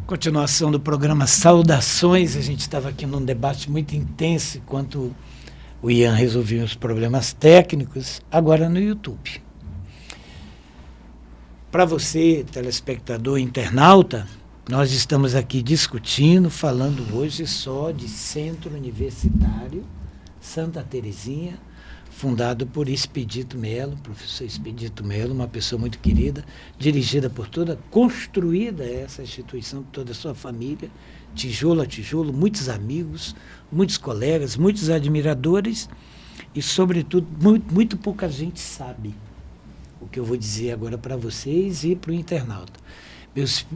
Continuação do programa Saudações. A gente estava aqui num debate muito intenso enquanto o Ian resolvia os problemas técnicos, agora no YouTube. Para você, telespectador, internauta, nós estamos aqui discutindo, falando hoje só de Centro Universitário Santa Terezinha, fundado por Expedito Melo, professor Expedito Melo, uma pessoa muito querida, dirigida por toda, construída essa instituição por toda a sua família, tijolo a tijolo, muitos amigos, muitos colegas, muitos admiradores e, sobretudo, muito pouca gente sabe o que eu vou dizer agora para vocês e para o internauta.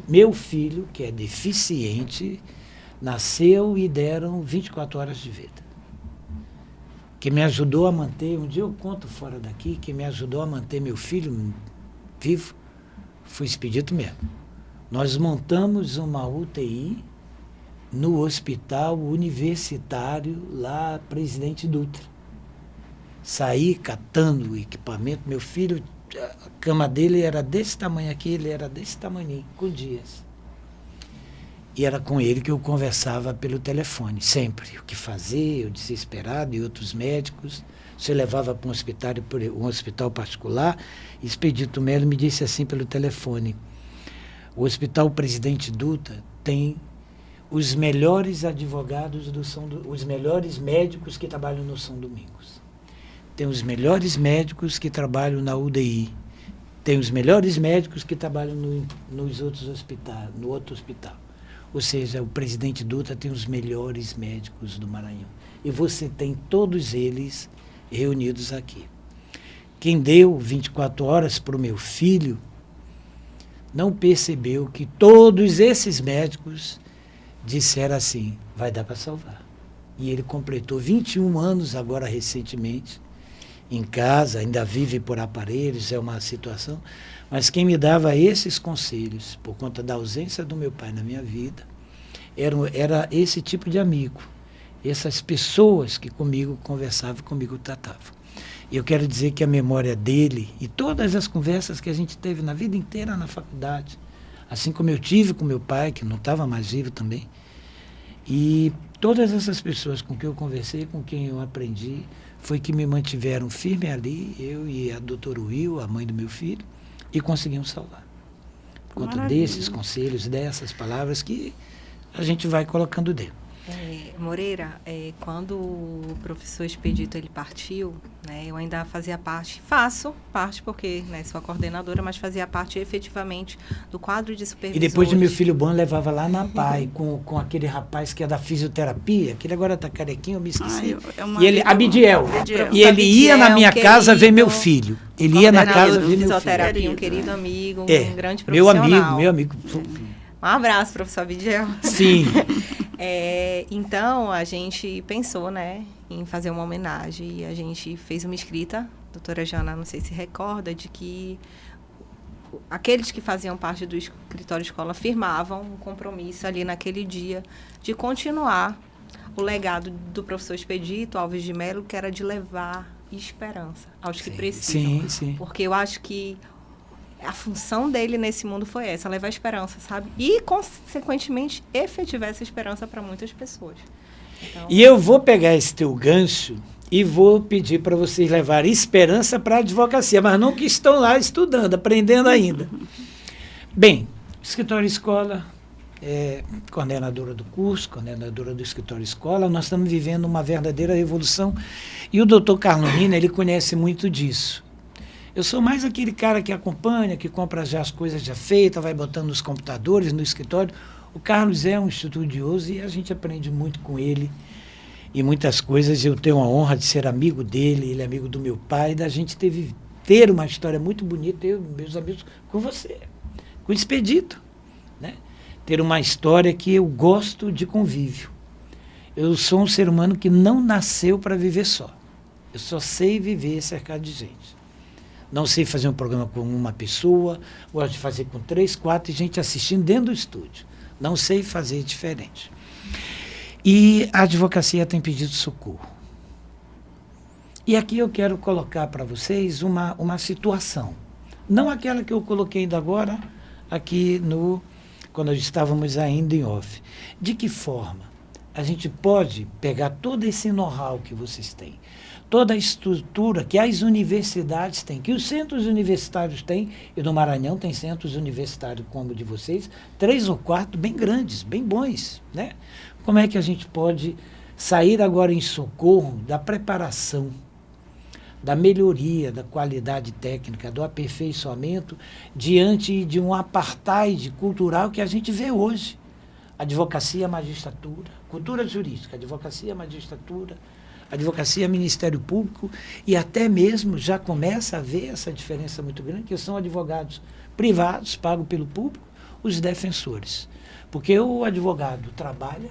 Meu filho, que é deficiente, nasceu e deram 24 horas de vida. Que me ajudou a manter, um dia eu conto fora daqui, que me ajudou a manter meu filho vivo, foi Expedito Melo. Nós montamos uma UTI no hospital universitário, lá, Presidente Dutra. Saí catando o equipamento, meu filho, a cama dele era desse tamanho aqui, ele era desse tamanho, com dias. E era com ele que eu conversava pelo telefone, sempre. O que fazer, eu desesperado, e outros médicos. Você levava para um hospital particular. Expedito Melo me disse assim pelo telefone: o Hospital Presidente Dutra tem os melhores advogados os melhores médicos que trabalham no São Domingos. Tem os melhores médicos que trabalham na UDI. Tem os melhores médicos que trabalham nos outros hospitais, no outro hospital. Ou seja, o Presidente Dutra tem os melhores médicos do Maranhão. E você tem todos eles reunidos aqui. Quem deu 24 horas para o meu filho não percebeu que todos esses médicos disseram assim: vai dar para salvar. E ele completou 21 anos agora recentemente, em casa, ainda vive por aparelhos, é uma situação. Mas quem me dava esses conselhos, por conta da ausência do meu pai na minha vida, era esse tipo de amigo, essas pessoas que comigo conversavam, comigo tratavam. E eu quero dizer que a memória dele e todas as conversas que a gente teve na vida inteira na faculdade, assim como eu tive com meu pai, que não estava mais vivo também, e todas essas pessoas com quem eu conversei, com quem eu aprendi, foi que me mantiveram firme ali, eu e a doutora Will, a mãe do meu filho, e conseguimos salvar. Por conta desses conselhos, dessas palavras que a gente vai colocando dentro. Moreira, quando o professor Expedito ele partiu, né, eu ainda faço parte porque sou a coordenadora, mas fazia parte efetivamente do quadro de supervisores. E depois de meu filho bom, levava lá na PAI, com aquele rapaz que é da fisioterapia, que ele agora está carequinho, eu me esqueci. E ele, Abdiel. E ele ia na minha casa ver meu filho. Ele ia na casa ver meu filho. Um querido amigo, um grande profissional. Meu amigo. Um abraço, professor Abdiel. Sim. Então, a gente pensou, em fazer uma homenagem e a gente fez uma escrita, a doutora Jana, não sei se recorda, de que aqueles que faziam parte do escritório escola firmavam um compromisso ali naquele dia de continuar o legado do professor Expedito Alves de Melo, que era de levar esperança aos que precisam. Sim. Porque eu acho que a função dele nesse mundo foi essa, levar esperança, sabe? E, consequentemente, efetivar essa esperança para muitas pessoas. Então... E eu vou pegar esse teu gancho e vou pedir para vocês levarem esperança para a advocacia, mas não que estão lá estudando, aprendendo ainda. Bem, escritório escola, coordenadora do curso, coordenadora do escritório escola, nós estamos vivendo uma verdadeira revolução e o doutor Carlos Rina, ele conhece muito disso. Eu sou mais aquele cara que acompanha, que compra já as coisas já feitas, vai botando nos computadores, no escritório. O Carlos é um estudioso e a gente aprende muito com ele. E muitas coisas, eu tenho a honra de ser amigo dele, ele é amigo do meu pai, da gente ter uma história muito bonita, eu e meus amigos, com você, com o Expedito. Ter uma história que eu gosto de convívio. Eu sou um ser humano que não nasceu para viver só. Eu só sei viver cercado de gente. Não sei fazer um programa com uma pessoa, gosto de fazer com 3, 4 e gente assistindo dentro do estúdio. Não sei fazer diferente. E a advocacia tem pedido socorro. E aqui eu quero colocar para vocês uma situação. Não aquela que eu coloquei ainda agora, aqui no quando nós estávamos ainda em off. De que forma a gente pode pegar todo esse know-how que vocês têm, toda a estrutura que as universidades têm, que os centros universitários têm, e no Maranhão tem centros universitários como o de vocês, 3 ou 4 bem grandes, bem bons, né? Como é que a gente pode sair agora em socorro da preparação, da melhoria da qualidade técnica, do aperfeiçoamento, diante de um apartheid cultural que a gente vê hoje? Advocacia, magistratura, cultura jurídica, advocacia, magistratura, advocacia, Ministério Público, e até mesmo já começa a ver essa diferença muito grande, que são advogados privados, pagos pelo público, os defensores. Porque ou o advogado trabalha,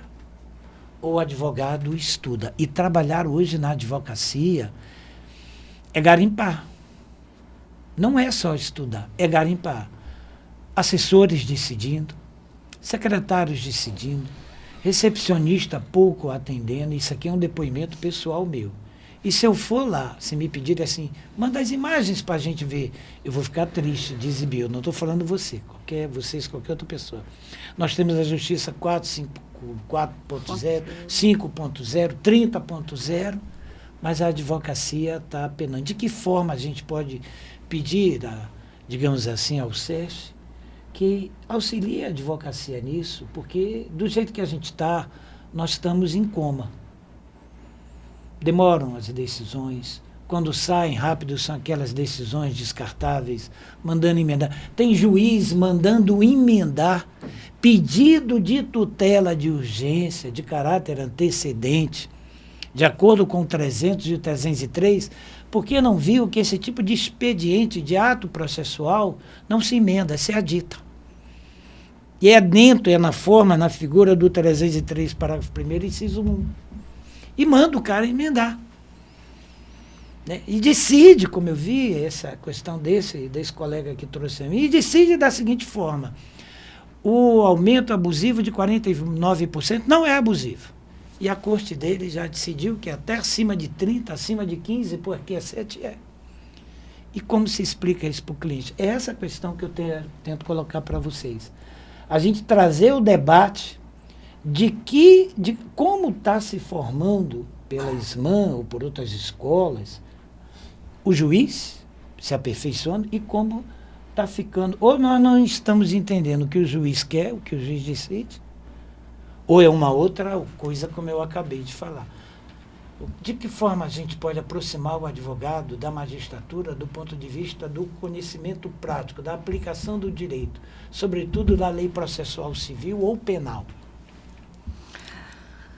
ou o advogado estuda. E trabalhar hoje na advocacia é garimpar. Não é só estudar, é garimpar. Assessores decidindo, secretários decidindo, recepcionista pouco atendendo. Isso aqui é um depoimento pessoal meu. E se eu for lá, se me pedirem assim, manda as imagens para a gente ver, eu vou ficar triste de exibir. Eu não estou falando qualquer outra pessoa. Nós temos a Justiça 4.0, 5.0, 30.0, mas a advocacia está penando. De que forma a gente pode pedir, digamos assim, ao SESC, que auxilie a advocacia nisso, porque do jeito que a gente está, nós estamos em coma. Demoram as decisões, quando saem rápido são aquelas decisões descartáveis, mandando emendar. Tem juiz mandando emendar pedido de tutela de urgência, de caráter antecedente, de acordo com o 300 e o 303, porque não viu que esse tipo de expediente de ato processual não se emenda, se adita. E é dentro, é na forma, na figura do 303, parágrafo 1º, inciso 1. E manda o cara emendar. Né? E decide, como eu vi, essa questão desse colega que trouxe a mim, e decide da seguinte forma: o aumento abusivo de 49% não é abusivo. E a corte dele já decidiu que até acima de 30%, acima de 15%, porque é 7%, é. E como se explica isso para o cliente? É essa questão que eu tento colocar para vocês. A gente trazer o debate de como está se formando pela SMAN ou por outras escolas o juiz se aperfeiçoando e como está ficando. Ou nós não estamos entendendo o que o juiz quer, o que o juiz decide, ou é uma outra coisa, como eu acabei de falar. De que forma a gente pode aproximar o advogado da magistratura do ponto de vista do conhecimento prático, da aplicação do direito, sobretudo da lei processual civil ou penal?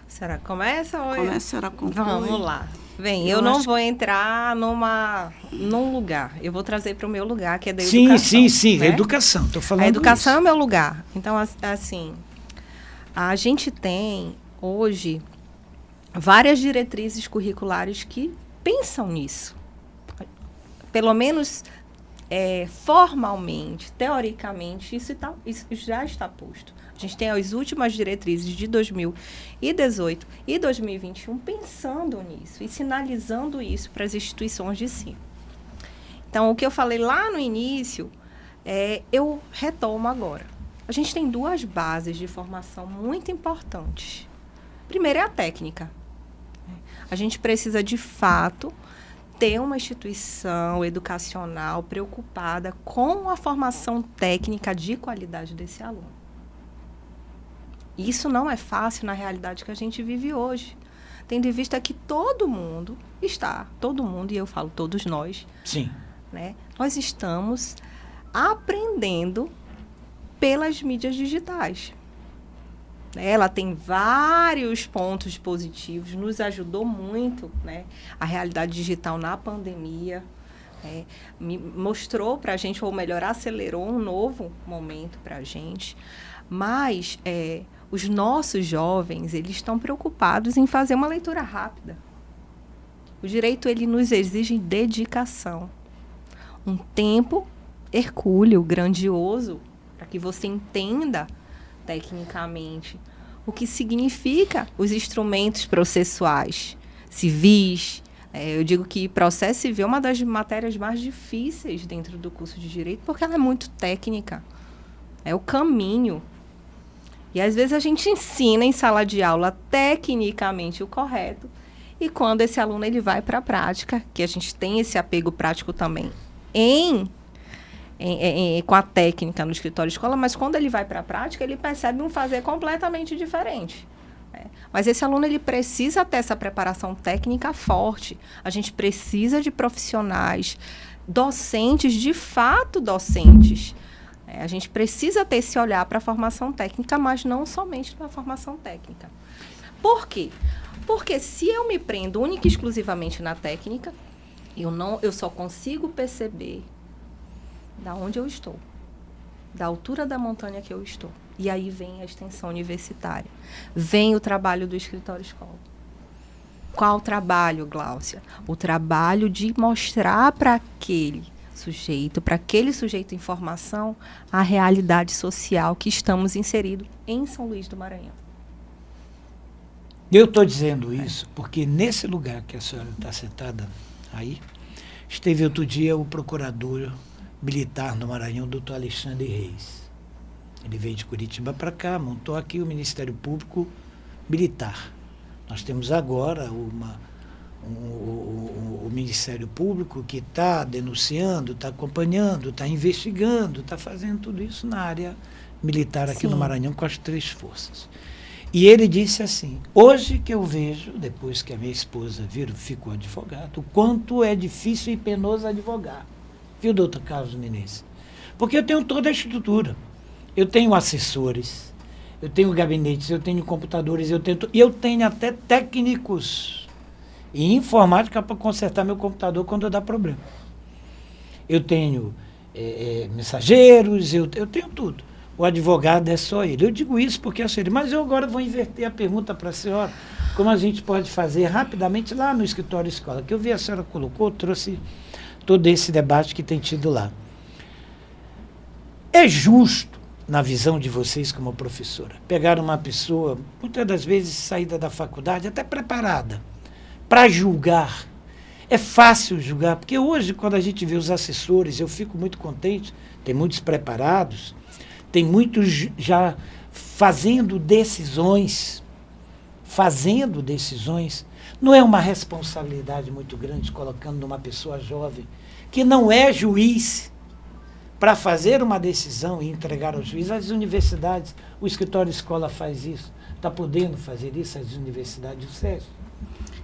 Será que começa ou começa a concluir? Vamos lá. Bem, eu não vou entrar num lugar. Eu vou trazer para o meu lugar, que é da educação. Sim, né? Educação. Estou falando a educação isso. É o meu lugar. Então, assim, a gente tem hoje várias diretrizes curriculares que pensam nisso. Pelo menos formalmente, teoricamente, isso já está posto. A gente tem as últimas diretrizes de 2018 e 2021 pensando nisso e sinalizando isso para as instituições de ensino. Então, o que eu falei lá no início, eu retomo agora. A gente tem duas bases de formação muito importantes. Primeiro é a técnica. A gente precisa, de fato, ter uma instituição educacional preocupada com a formação técnica de qualidade desse aluno. Isso não é fácil na realidade que a gente vive hoje. Tendo em vista que todo mundo, e eu falo todos nós, sim, né, nós estamos aprendendo pelas mídias digitais. Ela tem vários pontos positivos, nos ajudou muito, né? A realidade digital na pandemia me mostrou para a gente, ou melhor, acelerou um novo momento para a gente. Mas os nossos jovens, eles estão preocupados em fazer uma leitura rápida. O direito, ele nos exige dedicação. Um tempo hercúleo, grandioso, para que você entenda tecnicamente o que significa os instrumentos processuais civis. Eu digo que processo civil é uma das matérias mais difíceis dentro do curso de direito, porque ela é muito técnica. É o caminho E às vezes a gente ensina em sala de aula tecnicamente o correto, e quando esse aluno ele vai para a prática, que a gente tem esse apego prático também com a técnica no escritório escola, mas quando ele vai para a prática, ele percebe um fazer completamente diferente. Mas esse aluno ele precisa ter essa preparação técnica forte. A gente precisa de profissionais, docentes, de fato docentes. A gente precisa ter esse olhar para a formação técnica, mas não somente para a formação técnica. Por quê? Porque se eu me prendo única e exclusivamente na técnica, eu só consigo perceber da onde eu estou, da altura da montanha que eu estou. E aí vem a extensão universitária, vem o trabalho do escritório escola. Qual o trabalho, Gláucia? O trabalho de mostrar para aquele sujeito em formação, a realidade social que estamos inseridos em São Luís do Maranhão. Eu estou dizendo isso porque nesse lugar que a senhora está sentada aí, esteve outro dia o procurador militar no Maranhão, doutor Alexandre Reis. Ele veio de Curitiba para cá, montou aqui o Ministério Público Militar. Nós temos agora o Ministério Público que está denunciando, está acompanhando, está investigando, está fazendo tudo isso na área militar aqui no Maranhão com as 3 forças. E ele disse assim, hoje que eu vejo, depois que a minha esposa ficou advogado, o quanto é difícil e penoso advogar. Viu, doutor Carlos Menezes? Porque eu tenho toda a estrutura. Eu tenho assessores, eu tenho gabinetes, eu tenho computadores, eu tenho até técnicos e informática para consertar meu computador quando dá problema. Eu tenho mensageiros, eu tenho tudo. O advogado é só ele. Eu digo isso porque mas eu agora vou inverter a pergunta para a senhora, como a gente pode fazer rapidamente lá no escritório escola, que eu vi a senhora colocou, trouxe todo esse debate que tem tido lá. É justo, na visão de vocês como professora, pegar uma pessoa, muitas das vezes saída da faculdade, até preparada, para julgar? É fácil julgar, porque hoje, quando a gente vê os assessores, eu fico muito contente, tem muitos preparados, tem muitos já fazendo decisões. Não é uma responsabilidade muito grande colocando numa pessoa jovem, que não é juiz, para fazer uma decisão e entregar ao juiz. As universidades, o escritório escola faz isso, está podendo fazer isso, as universidades do SESC.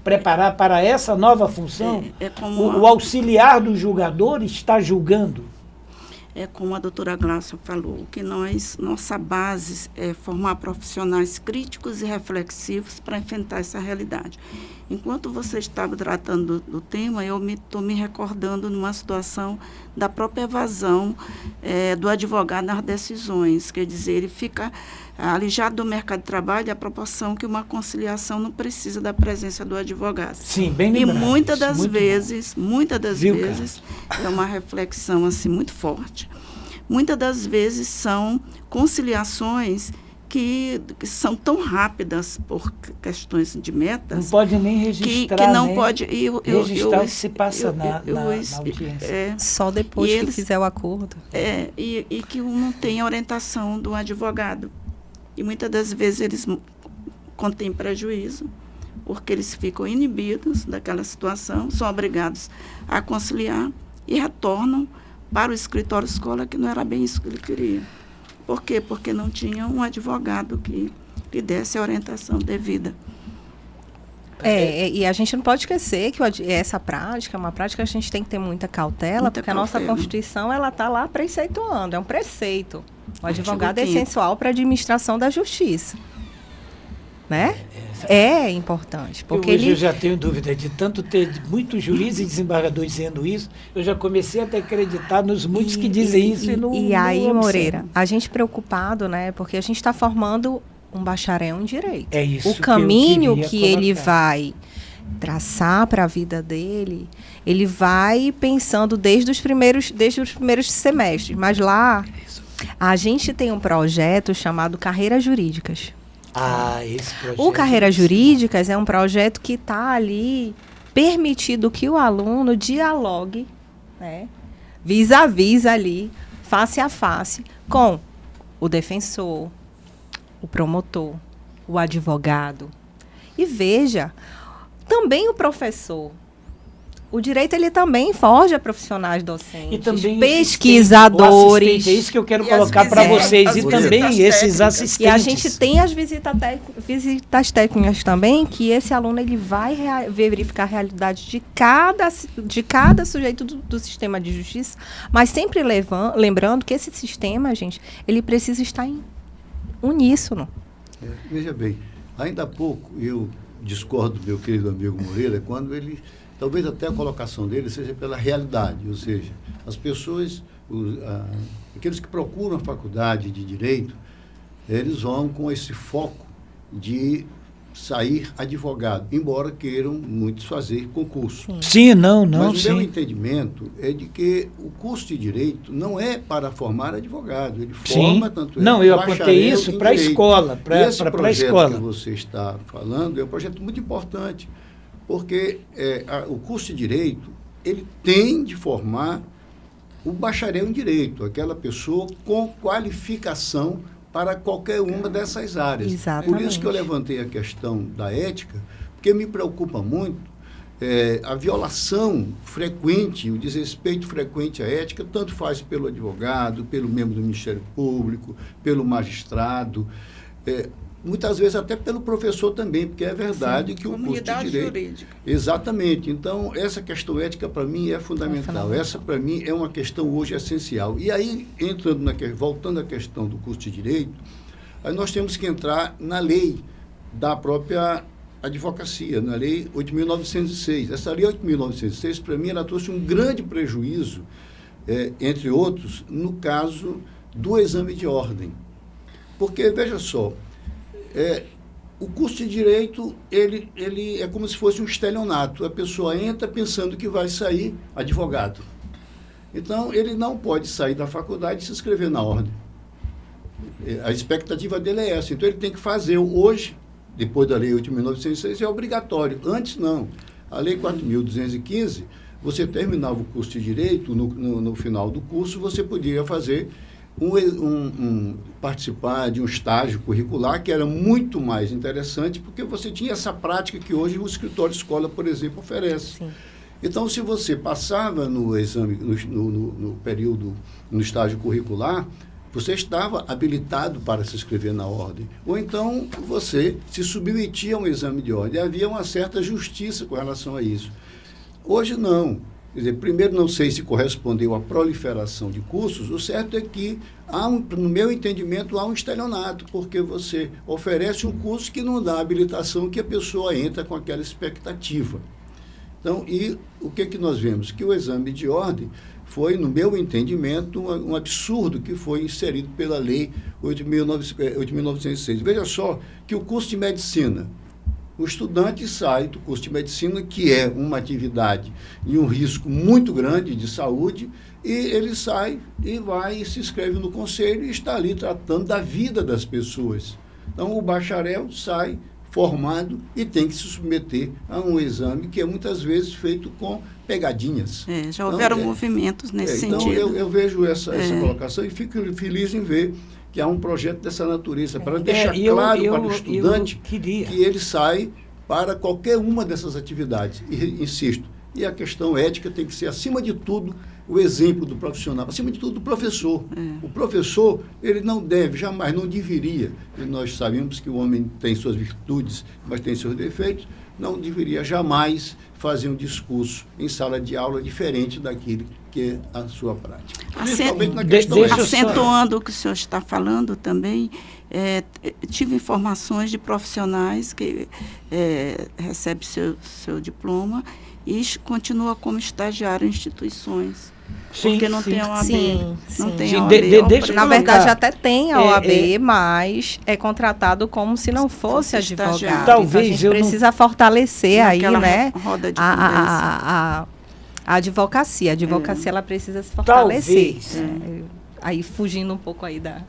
Preparar para essa nova função, o auxiliar do julgador está julgando. É como a doutora Gláucia falou, que nossa base é formar profissionais críticos e reflexivos para enfrentar essa realidade. Enquanto você estava tratando do tema, eu estou me recordando numa situação da própria evasão do advogado nas decisões. Quer dizer, ele fica alijado do mercado de trabalho à proporção que uma conciliação não precisa da presença do advogado. Sim, bem lembrado. E muitas das vezes, é uma reflexão assim, muito forte. Muitas das vezes são conciliações que são tão rápidas por questões de metas. Não pode nem registrar, que não né? pode registrar o que se passa na audiência. Só depois que fizer o acordo. E que não tem a orientação do advogado. E muitas das vezes eles contêm prejuízo, porque eles ficam inibidos daquela situação, são obrigados a conciliar e retornam para o escritório escola, que não era bem isso que ele queria. Por quê? Porque não tinha um advogado que lhe desse a orientação devida. E a gente não pode esquecer que essa prática é uma prática que a gente tem que ter muita cautela, porque a nossa Constituição está lá preceituando, é um preceito. O advogado é essencial para a administração da justiça. Né? É importante. Porque hoje eu já tenho dúvida de tanto ter muitos juízes e desembargadores dizendo isso, eu já comecei a ter acreditar nos muitos que dizem isso. E aí, Moreira, a gente preocupado, né? Porque a gente está formando um bacharel em direito. É isso. O caminho que ele vai traçar para a vida dele, ele vai pensando desde os primeiros semestres. Mas lá, a gente tem um projeto chamado Carreiras Jurídicas. Esse projeto. O Carreiras Jurídicas é um projeto que está ali permitindo que o aluno dialogue, né, vis a vis ali, face a face, com o defensor, o o promotor, o advogado. E veja, também o professor. O direito, ele também forja profissionais docentes, E também pesquisadores. é isso que eu quero colocar para vocês. E também esses assistentes. E a gente tem as visitas técnicas também, que esse aluno ele vai verificar a realidade de cada sujeito do sistema de justiça, mas sempre lembrando que esse sistema, gente, ele precisa estar em uníssono. Veja bem, ainda há pouco eu discordo do meu querido amigo Moreira, quando ele... Talvez até a colocação dele seja pela realidade, ou seja, as pessoas, aqueles que procuram a faculdade de Direito, eles vão com esse foco de sair advogado, embora queiram muitos fazer concurso. Sim, não, Mas o sim. meu entendimento é de que o curso de Direito não é para formar advogado, ele forma tanto não, eu apontei isso para a escola, para a escola. Esse projeto que você está falando é um projeto muito importante, porque o curso de Direito, ele tem de formar o bacharel em Direito, aquela pessoa com qualificação para qualquer uma dessas áreas. Exatamente. Por isso que eu levantei a questão da ética, porque me preocupa muito a violação frequente, o desrespeito frequente à ética, tanto faz pelo advogado, pelo membro do Ministério Público, pelo magistrado, muitas vezes até pelo professor também, porque é verdade que o curso de Direito... jurídica. Exatamente. Então, essa questão ética, para mim, é fundamental. Essa, para mim, é uma questão hoje essencial. E aí, voltando à questão do curso de Direito, aí nós temos que entrar na lei da própria advocacia, na Lei 8.906. Essa Lei 8.906, para mim, ela trouxe um grande prejuízo, entre outros, no caso do exame de ordem. Porque, veja só, o curso de Direito, ele é como se fosse um estelionato. A pessoa entra pensando que vai sair advogado. Então, ele não pode sair da faculdade e se inscrever na ordem. A expectativa dele é essa. Então, ele tem que fazer hoje, depois da Lei 8.906, é obrigatório. Antes, não. A Lei 4.215, você terminava o curso de Direito, no final do curso, você podia fazer participar de um estágio curricular que era muito mais interessante, porque você tinha essa prática que hoje o escritório de escola, por exemplo, oferece. Sim. Então, se você passava no exame, no período, no estágio curricular, você estava habilitado para se inscrever na ordem. Ou então, você se submetia a um exame de ordem. Havia uma certa justiça com relação a isso. Hoje, não. Quer dizer, primeiro, não sei se correspondeu à proliferação de cursos, o certo é que, no meu entendimento, há um estelionato, porque você oferece um curso que não dá habilitação, que a pessoa entra com aquela expectativa. Então, e o que nós vemos? Que o exame de ordem foi, no meu entendimento, um absurdo que foi inserido pela Lei 8.906. Veja só que o curso de medicina, o estudante sai do curso de medicina, que é uma atividade e um risco muito grande de saúde, e ele sai e vai e se inscreve no conselho e está ali tratando da vida das pessoas. Então, o bacharel sai formado e tem que se submeter a um exame que é muitas vezes feito com pegadinhas. Já houveram movimentos nesse sentido. Então, eu vejo essa colocação e fico feliz em ver que há um projeto dessa natureza, para deixar claro para o estudante que ele sai para qualquer uma dessas atividades. E, insisto, e a questão ética tem que ser, acima de tudo, o exemplo do profissional, acima de tudo, do professor. O professor, ele não deve, jamais, não deveria, e nós sabemos que o homem tem suas virtudes, mas tem seus defeitos, não deveria jamais fazer um discurso em sala de aula diferente daquele que é a sua prática. Principalmente na questão acentuando o que o senhor está falando também, tive informações de profissionais que recebem seu diploma e continua como estagiário em instituições. Sim, porque não tem OAB. Não tem OAB. Na verdade, até tem a OAB, mas é contratado como se não fosse advogado. Talvez então, a gente precisa fortalecer aí, né, roda de a advocacia. A advocacia, ela precisa se fortalecer. Aí, fugindo um pouco aí da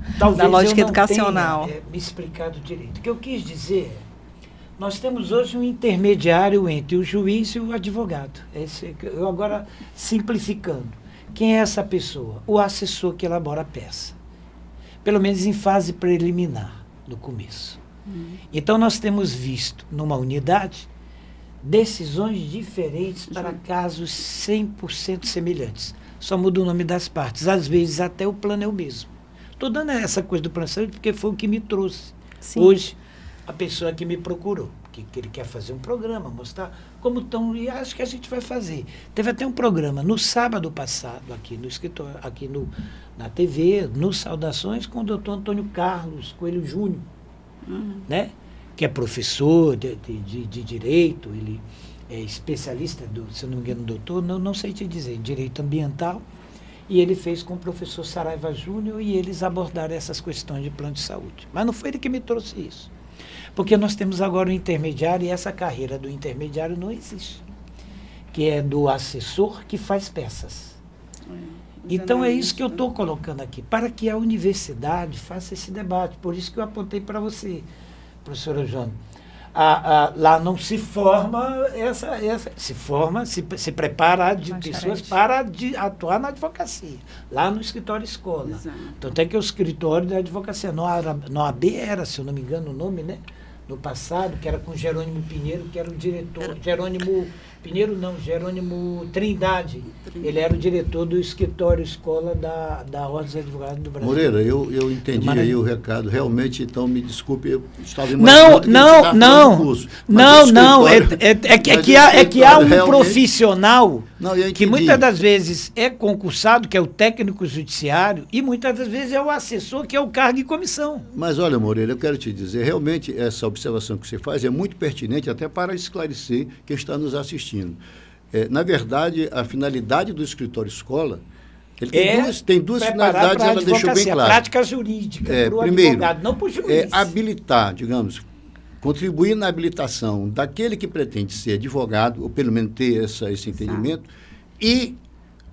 lógica educacional. Tenha, me explicado direito. O que eu quis dizer é, nós temos hoje um intermediário entre o juiz e o advogado. Eu agora, simplificando, quem é essa pessoa? O assessor que elabora a peça. Pelo menos em fase preliminar. no começo. Então, nós temos visto, numa unidade, decisões diferentes para casos 100% semelhantes. Só muda o nome das partes. Às vezes, até o plano é o mesmo. Estou dando essa coisa do plano de saúde porque foi o que me trouxe. Sim. Hoje, a pessoa que me procurou, que ele quer fazer um programa, mostrar como estão, e acho que a gente vai fazer. Teve até um programa no sábado passado, aqui no escritório, na TV, no Saudações, com o doutor Antônio Carlos Coelho Júnior, né? Que é professor de Direito, ele é especialista, se eu não me engano, doutor, não sei te dizer, em Direito Ambiental, e ele fez com o professor Saraiva Júnior, e eles abordaram essas questões de plano de saúde. Mas não foi ele que me trouxe isso. Porque nós temos agora o intermediário, e essa carreira do intermediário não existe, que é do assessor que faz peças. Então é isso que eu estou colocando aqui, para que a universidade faça esse debate. Por isso que eu apontei para você, professora Joana. Lá não se forma se prepara de pessoas para atuar na advocacia, lá no escritório escola. Exato. Tanto é que o escritório da advocacia, no AB era, se eu não me engano o nome, né? No passado, que era com Jerônimo Pinheiro, que era o diretor. Jerônimo Trindade. Ele era o diretor do escritório escola da Ordem dos Advogados do Brasil. Moreira, eu entendi aí o recado. Realmente, então, me desculpe, eu estava Não. É que há um realmente, profissional eu que muitas das vezes é concursado, que é o técnico judiciário, e muitas das vezes é o assessor, que é o cargo e comissão. Mas olha, Moreira, eu quero te dizer, realmente essa observação que você faz é muito pertinente até para esclarecer quem está nos assistindo. Na verdade, a finalidade do escritório escola, ele tem duas finalidades, ela deixou bem claro. A prática jurídica, para o primeiro, advogado, não para o juiz. Habilitar, digamos, contribuir na habilitação daquele que pretende ser advogado, ou pelo menos ter esse entendimento, e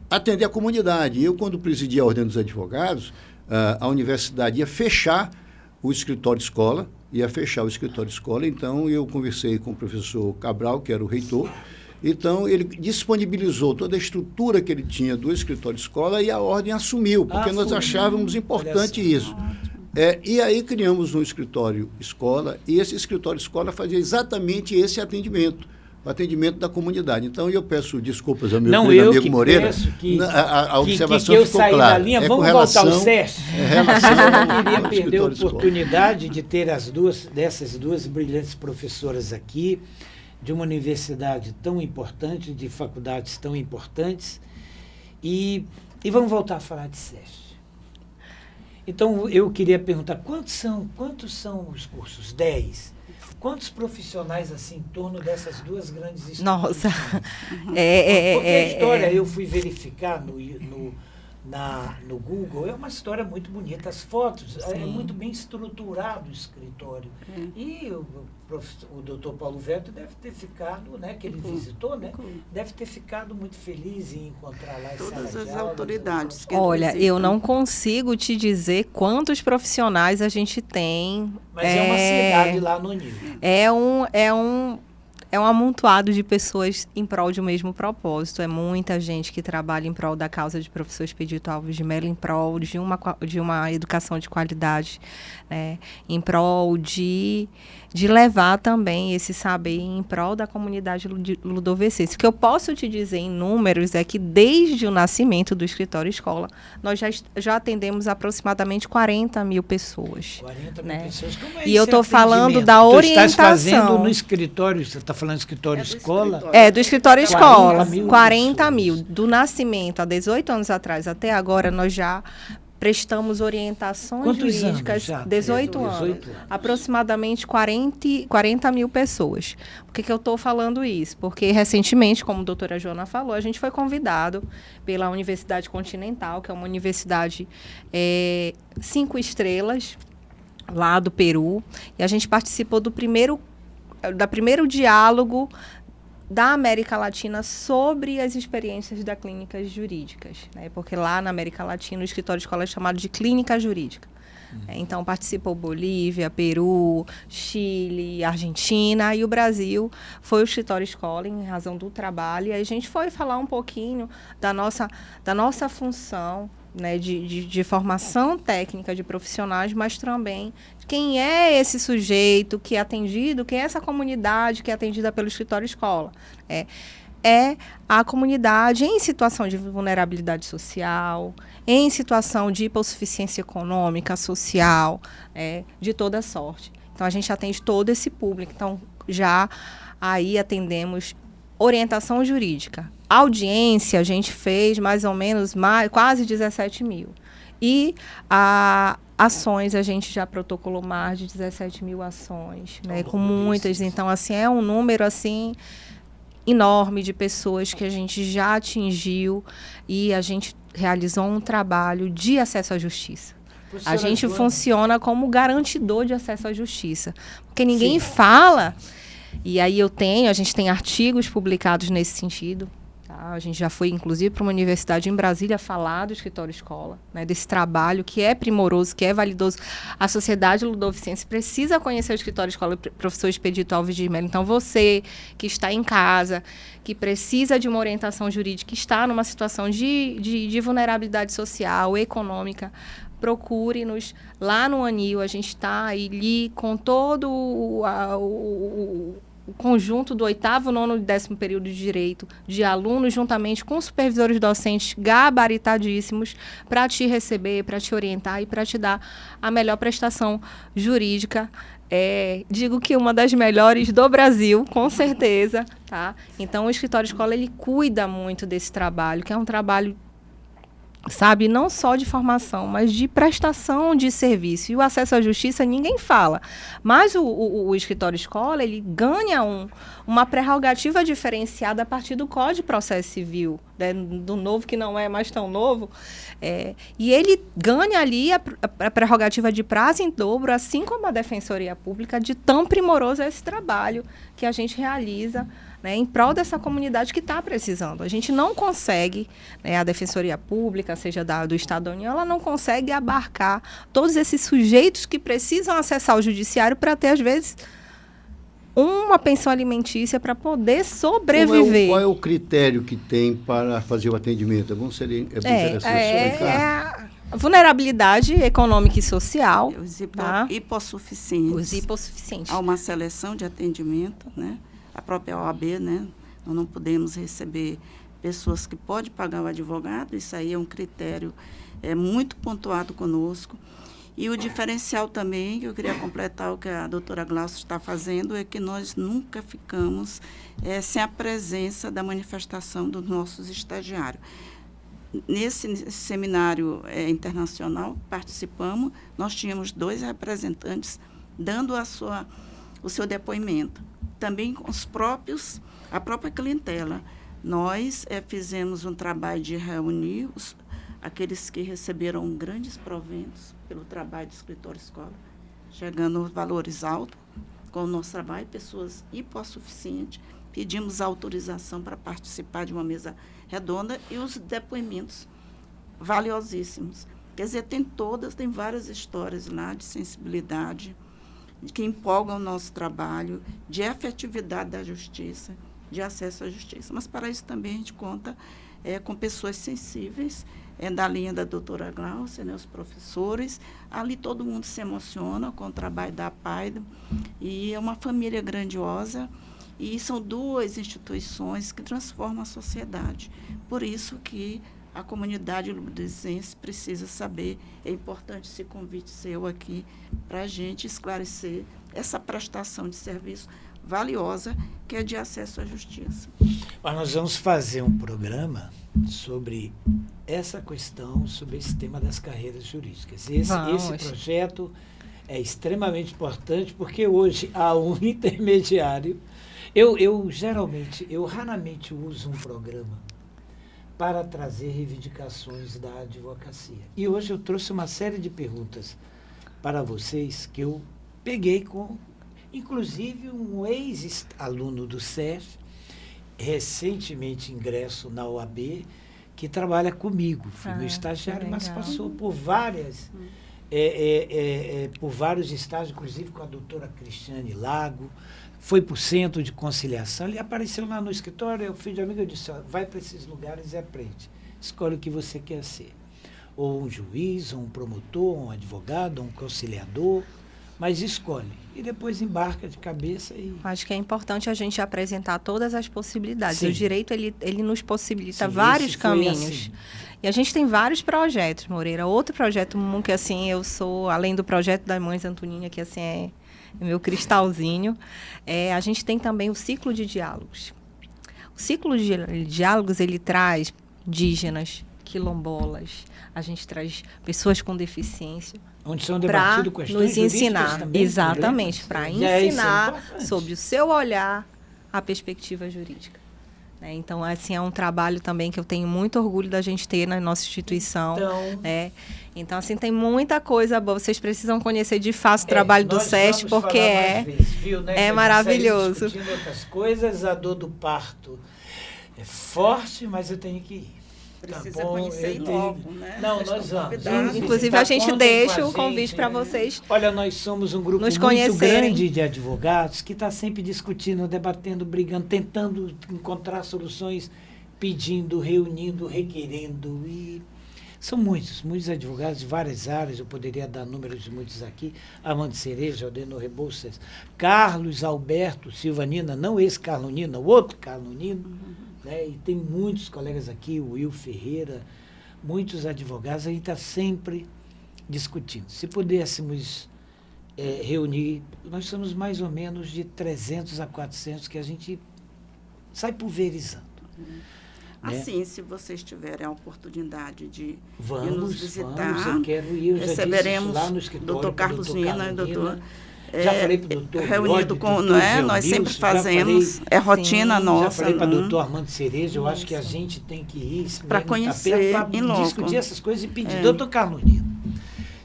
atender a comunidade. Eu, quando presidi a Ordem dos Advogados, a universidade ia fechar o escritório escola, então eu conversei com o professor Cabral, que era o reitor. Então, ele disponibilizou toda a estrutura que ele tinha do escritório escola e a Ordem assumiu, porque nós achávamos importante isso. E aí criamos um escritório escola, e esse escritório escola fazia exatamente esse atendimento, o atendimento da comunidade. Então, eu peço desculpas ao meu amigo Moreira, a observação que eu ficou saí clara. Da linha. Vamos voltar ao SESC. Eu não queria perder a oportunidade de ter dessas duas brilhantes professoras aqui, de uma universidade tão importante, de faculdades tão importantes, e vamos voltar a falar de SESC. Então, eu queria perguntar, quantos são os cursos? 10? Quantos profissionais, assim, em torno dessas duas grandes instituições? Nossa! Porque a história, eu fui verificar no Google, é uma história muito bonita, as fotos, é muito bem estruturado o escritório. E o doutor Paulo Veto deve ter ficado, né, que ele visitou, né, deve ter ficado muito feliz em encontrar lá todas as autoridades. Olha, eu não consigo te dizer quantos profissionais a gente tem. Mas é uma cidade lá no nível. É um amontoado de pessoas em prol de um mesmo propósito. É muita gente que trabalha em prol da causa de professor Expedito Alves de Mello, em prol de uma educação de qualidade, né? Em prol de levar também esse saber em prol da comunidade ludovecense. O que eu posso te dizer em números é que desde o nascimento do escritório escola, nós já atendemos aproximadamente 40 mil pessoas. 40 mil né? pessoas. Como é e eu estou falando da tu orientação. Estás fazendo no escritório, você está falando escritório escola? Do escritório escola. 40 mil. Do nascimento, há 18 anos atrás até agora, nós já prestamos orientações Quantos jurídicas, anos já? 18 anos. Aproximadamente 40 mil pessoas. Por que eu estou falando isso? Porque recentemente, como a doutora Joana falou, a gente foi convidado pela Universidade Continental, que é uma universidade 5 estrelas, lá do Peru, e a gente participou do primeiro diálogo da América Latina sobre as experiências das clínicas jurídicas, né? Porque lá na América Latina o escritório de escola é chamado de clínica jurídica. Então participou Bolívia, Peru, Chile, Argentina, e o Brasil foi o escritório escola em razão do trabalho, e aí a gente foi falar um pouquinho da nossa função né, de formação técnica de profissionais, mas também quem é esse sujeito que é atendido, quem é essa comunidade que é atendida pelo escritório escola. É a comunidade em situação de vulnerabilidade social, em situação de hipossuficiência econômica, social, de toda sorte. Então, a gente atende todo esse público. Então, já aí atendemos orientação jurídica. Audiência, a gente fez mais ou menos quase 17 mil. E ações, a gente já protocolou mais de 17 mil ações, né, com muitas. Então, assim, é um número, assim, enorme de pessoas que a gente já atingiu e a gente realizou um trabalho de acesso à justiça. A gente funciona como garantidor de acesso à justiça. Porque ninguém fala, e aí a gente tem artigos publicados nesse sentido. Tá? A gente já foi, inclusive, para uma universidade em Brasília falar do escritório escola, né, desse trabalho que é primoroso, que é validoso. A sociedade ludovicense precisa conhecer o escritório escola, professor Expedito Alves de Mello. Então, você que está em casa, que precisa de uma orientação jurídica, que está numa situação de vulnerabilidade social, econômica, procure-nos lá no ANIL. A gente está ali com todo o conjunto do 8º, 9º e 10º período de direito, de alunos, juntamente com supervisores docentes gabaritadíssimos, para te receber, para te orientar e para te dar a melhor prestação jurídica. Digo que uma das melhores do Brasil, com certeza. Tá? Então, o escritório escola, ele cuida muito desse trabalho, que é um trabalho, sabe, não só de formação, mas de prestação de serviço. E o acesso à justiça ninguém fala. Mas o escritório escola, ele ganha uma prerrogativa diferenciada a partir do Código de Processo Civil, né, do novo, que não é mais tão novo. E ele ganha ali a prerrogativa de prazo em dobro, assim como a Defensoria Pública, de tão primoroso esse trabalho que a gente realiza, né, em prol dessa comunidade que está precisando. A gente não consegue, né, a Defensoria Pública, seja do Estado da União, ela não consegue abarcar todos esses sujeitos que precisam acessar o judiciário para ter, às vezes, uma pensão alimentícia para poder sobreviver. Qual é o critério que tem para fazer o atendimento? É bom interessante. A vulnerabilidade econômica e social. Os tá? hipossuficientes. Os hipossuficientes. Há uma seleção de atendimento, né? A própria OAB, né? Nós não podemos receber pessoas que podem pagar o advogado. Isso aí é um critério muito pontuado conosco. E o diferencial também, que eu queria completar o que a doutora Glaucia está fazendo, é que nós nunca ficamos sem a presença da manifestação dos nossos estagiários. Nesse seminário internacional, participamos, nós tínhamos 2 representantes dando o seu depoimento. Também com a própria clientela. Nós fizemos um trabalho de reunir aqueles que receberam grandes proventos pelo trabalho do escritório escola, chegando aos valores altos com o nosso trabalho, pessoas hipossuficientes. Pedimos autorização para participar de uma mesa redonda e os depoimentos valiosíssimos. Quer dizer, tem várias histórias lá de sensibilidade, que empolgam o nosso trabalho, de efetividade da justiça, de acesso à justiça. Mas, para isso, também a gente conta com pessoas sensíveis, da linha da doutora Glaucia, né, os professores. Ali todo mundo se emociona com o trabalho da APAIDO, e é uma família grandiosa, e são 2 instituições que transformam a sociedade. Por isso que a comunidade ludovicense precisa saber. É importante esse convite seu aqui para a gente esclarecer essa prestação de serviço valiosa que é de acesso à justiça. Mas nós vamos fazer um programa sobre essa questão, sobre esse tema das carreiras jurídicas. Esse projeto é extremamente importante, porque hoje há um intermediário. Eu raramente uso um programa para trazer reivindicações da advocacia. E hoje eu trouxe uma série de perguntas para vocês que eu peguei com, inclusive, um ex-aluno do SEF, recentemente ingresso na OAB, que trabalha comigo. Foi meu estagiário, mas passou por vários estágios, inclusive com a doutora Cristiane Lago. Foi para o centro de conciliação, ele apareceu lá no escritório, eu fui de amigo, eu disse, vai para esses lugares e aprende. Escolhe o que você quer ser. ou um juiz, ou um promotor, ou um advogado, ou um conciliador, mas escolhe. E depois embarca de cabeça e... Acho que é importante a gente apresentar todas as possibilidades. Sim. O direito, ele nos possibilita Sim, vários esse foi caminhos. assim. E a gente tem vários projetos, Moreira. Outro projeto que, assim, eu sou, além do projeto das Mães Antonina, que, assim, é meu cristalzinho, a gente tem também o ciclo de diálogos. O ciclo de diálogos, ele traz indígenas, quilombolas, a gente traz pessoas com deficiência, onde são debatidas para questões nos ensinar, também, exatamente, para ensinar importante. sobre o seu olhar a perspectiva jurídica. Então, assim, é um trabalho também que eu tenho muito orgulho da gente ter na nossa instituição. Então, assim, tem muita coisa boa. Vocês precisam conhecer de fato o trabalho do SESC, porque é maravilhoso. Discutindo outras coisas, a dor do parto é forte, mas eu tenho que ir. Precisa conhecer logo, né? Não, nós vamos. Inclusive, a gente deixa o convite para vocês. Olha, nós somos um grupo muito grande de advogados que está sempre discutindo, debatendo, brigando, tentando encontrar soluções, pedindo, reunindo, requerendo. E são muitos advogados de várias áreas, eu poderia dar números de muitos aqui. Armando Cereja, Aldenor Rebouças, Carlos Alberto Silva Nina, não esse Carlos Nina, o outro Carlos Nina. E tem muitos colegas aqui, o Will Ferreira, muitos advogados, a gente está sempre discutindo. Se pudéssemos reunir, nós somos mais ou menos de 300 a 400 que a gente sai pulverizando. Assim, se vocês tiverem a oportunidade de nos visitar, eu quero ir, receberemos lá no escritório, Dr. Carlos Nina e doutor... Já falei para o doutor reunido com, não é? Nós sempre fazemos, rotina nossa. Já falei para o doutor Armando Cereja, eu acho que a gente tem que ir para conhecer, para discutir essas coisas e pedir. Doutor Carlos Nina,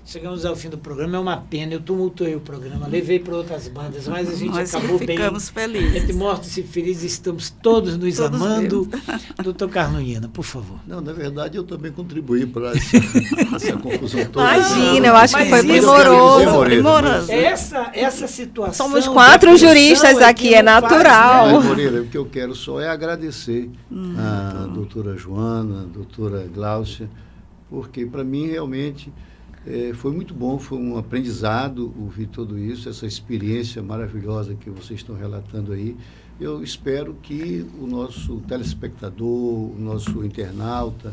chegamos ao fim do programa, é uma pena, eu tumultuei o programa, levei para outras bandas, mas a gente acabou bem. Ficamos felizes. Entre mortos e felizes, estamos todos nos amando. Doutor Carlos Nina, por favor. Não, na verdade, eu também contribuí para essa confusão toda. Imagina, eu acho que foi primoroso. Essa situação... Somos 4 juristas aqui, é natural. Mas, Moreira, o que eu quero só é agradecer a doutora Joana, a doutora Gláucia, porque para mim realmente... foi muito bom, foi um aprendizado ouvir tudo isso, essa experiência maravilhosa que vocês estão relatando aí. Eu espero que o nosso telespectador, o nosso internauta,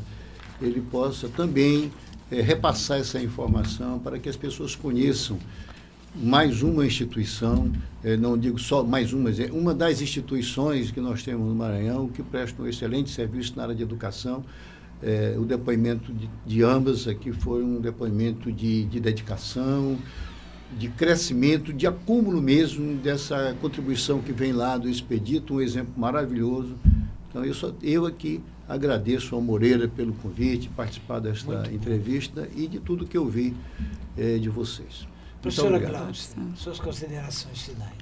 ele possa também repassar essa informação para que as pessoas conheçam mais uma instituição, não digo só mais uma, mas é uma das instituições que nós temos no Maranhão, que prestam um excelente serviço na área de educação. O depoimento de ambas aqui foi um depoimento de dedicação, de crescimento, de acúmulo mesmo dessa contribuição que vem lá do Expedito, um exemplo maravilhoso. Então, eu aqui agradeço ao Moreira pelo convite, participar desta entrevista e de tudo que eu vi de vocês. Professora Gláucia, suas considerações finais.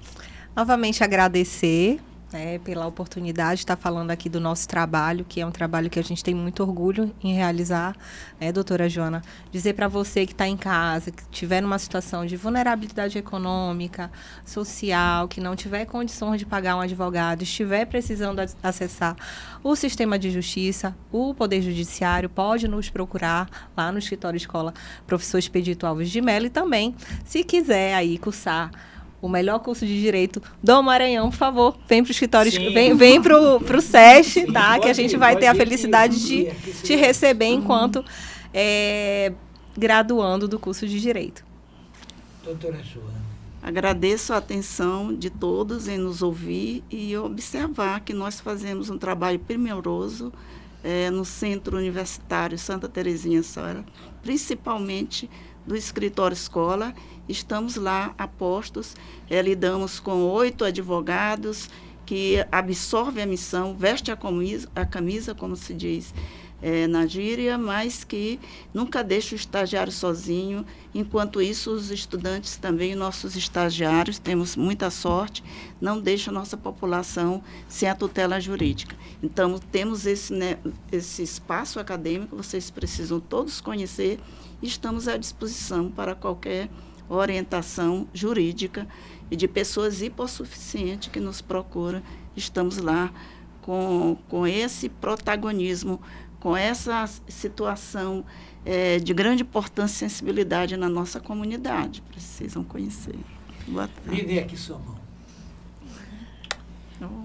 Novamente agradecer pela oportunidade de estar falando aqui do nosso trabalho, que é um trabalho que a gente tem muito orgulho em realizar, doutora Joana? Dizer para você que está em casa, que estiver numa situação de vulnerabilidade econômica, social, que não tiver condições de pagar um advogado, estiver precisando acessar o sistema de justiça, o Poder Judiciário, pode nos procurar lá no Escritório Escola Professor Expedito Alves de Mello e também, se quiser aí cursar o melhor curso de Direito do Maranhão, por favor, vem para o escritório, vem para o SESC, tá? Que a gente vai ter a felicidade de te receber enquanto graduando do curso de Direito. Doutora Joana. Agradeço a atenção de todos em nos ouvir e observar que nós fazemos um trabalho primoroso no Centro Universitário Santa Terezinha Sora, principalmente do Escritório Escola. Estamos lá a postos, lidamos com 8 advogados que absorvem a missão, veste a camisa, como se diz na gíria, mas que nunca deixa o estagiário sozinho. Enquanto isso, os estudantes também, nossos estagiários, temos muita sorte, não deixam a nossa população sem a tutela jurídica. Então, temos esse espaço acadêmico, vocês precisam todos conhecer, e estamos à disposição para qualquer orientação jurídica e de pessoas hipossuficientes que nos procuram. Estamos lá com esse protagonismo com essa situação de grande importância e sensibilidade na nossa comunidade. Precisam conhecer. Boa tarde. Me dê aqui sua mão.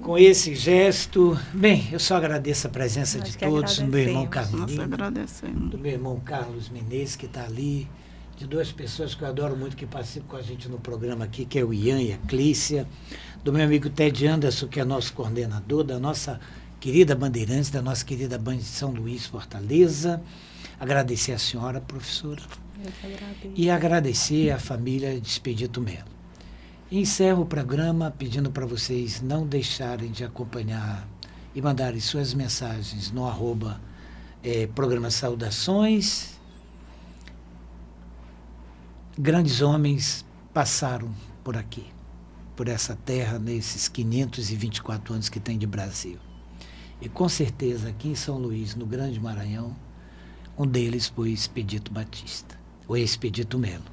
Com esse gesto, bem, eu só agradeço a presença Nós de que todos, do meu irmão Nós Carlinhos, agradecemos. do meu irmão Carlos Menezes, que está ali, de duas pessoas que eu adoro muito, que participam com a gente no programa aqui, que é o Ian e a Clícia, do meu amigo Ted Anderson, que é nosso coordenador, da nossa querida Bandeirantes, da nossa querida Band de São Luís, Fortaleza. Agradecer a senhora, professora, Eu que agradeço. e agradecer a família de Expedito Melo. Encerro o programa pedindo para vocês não deixarem de acompanhar e mandarem suas mensagens no programa Saudações. Grandes homens passaram por aqui, por essa terra, nesses 524 anos que tem de Brasil. E com certeza aqui em São Luís, no Grande Maranhão, um deles foi Expedito Batista, ou Expedito Melo.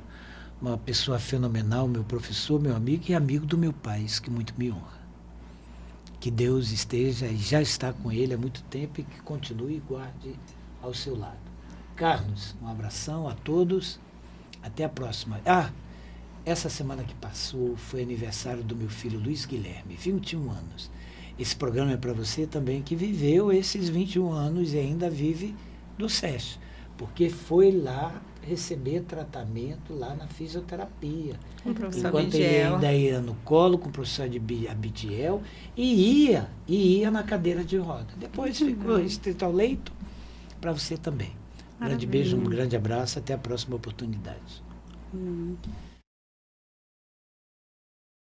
Uma pessoa fenomenal, meu professor, meu amigo e amigo do meu pai, isso que muito me honra. Que Deus esteja e já está com ele há muito tempo e que continue e guarde ao seu lado. Carlos, um abração a todos, até a próxima. Essa semana que passou foi aniversário do meu filho Luiz Guilherme, 21 anos. Esse programa é para você também que viveu esses 21 anos e ainda vive do SESC, porque foi lá receber tratamento lá na fisioterapia. Com o professor Enquanto ele Abdiel. ainda ia no colo com o professor Abdiel e ia na cadeira de roda. Depois ficou restrito ao leito, para você também. Grande beijo, um grande abraço, até a próxima oportunidade.